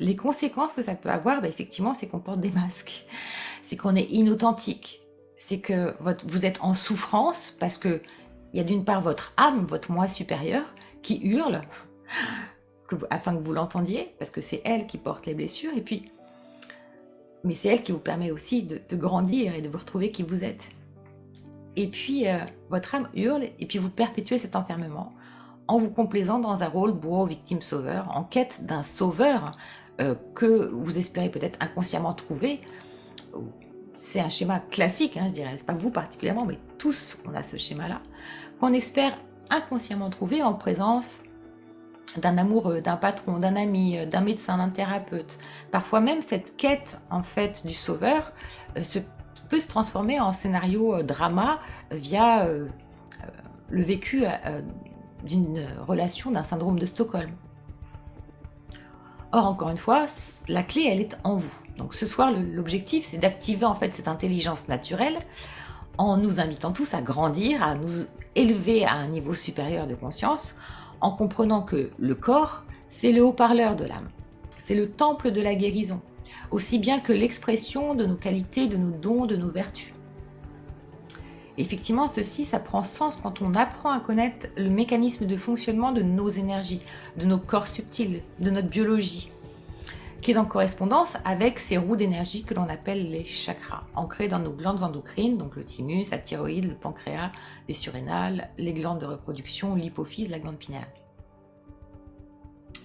Les conséquences que ça peut avoir, bah, effectivement, c'est qu'on porte des masques, c'est qu'on est inauthentique, c'est que vous êtes en souffrance parce que il y a d'une part votre âme, votre moi supérieur, qui hurle afin que vous l'entendiez, parce que c'est elle qui porte les blessures, et puis, mais c'est elle qui vous permet aussi de grandir et de vous retrouver qui vous êtes. Et puis, votre âme hurle, et puis vous perpétuez cet enfermement en vous complaisant dans un rôle bourreau, victime, sauveur, en quête d'un sauveur que vous espérez peut-être inconsciemment trouver. C'est un schéma classique, hein, je dirais, c'est pas vous particulièrement, mais tous on a ce schéma-là, qu'on espère inconsciemment trouver en présence d'un amoureux, d'un patron, d'un ami, d'un médecin, d'un thérapeute. Parfois même cette quête en fait du sauveur peut se transformer en scénario drama via le vécu d'une relation, d'un syndrome de Stockholm. Or, encore une fois, la clé, elle est en vous. Donc ce soir, l'objectif, c'est d'activer en fait cette intelligence naturelle en nous invitant tous à grandir, à nous élever à un niveau supérieur de conscience, en comprenant que le corps, c'est le haut-parleur de l'âme. C'est le temple de la guérison, aussi bien que l'expression de nos qualités, de nos dons, de nos vertus. Effectivement, ceci, ça prend sens quand on apprend à connaître le mécanisme de fonctionnement de nos énergies, de nos corps subtils, de notre biologie, qui est en correspondance avec ces roues d'énergie que l'on appelle les chakras, ancrés dans nos glandes endocrines, donc le thymus, la thyroïde, le pancréas, les surrénales, les glandes de reproduction, l'hypophyse, la glande pinéale.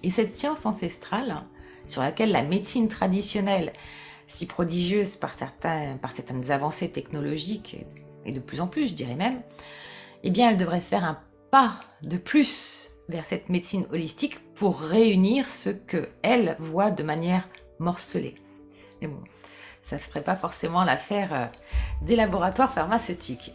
Et cette science ancestrale, sur laquelle la médecine traditionnelle, si prodigieuse par certaines avancées technologiques, et de plus en plus, je dirais même, eh bien, elle devrait faire un pas de plus vers cette médecine holistique pour réunir ce qu'elle voit de manière morcelée. Mais bon, ça ne se ferait pas forcément l'affaire des laboratoires pharmaceutiques.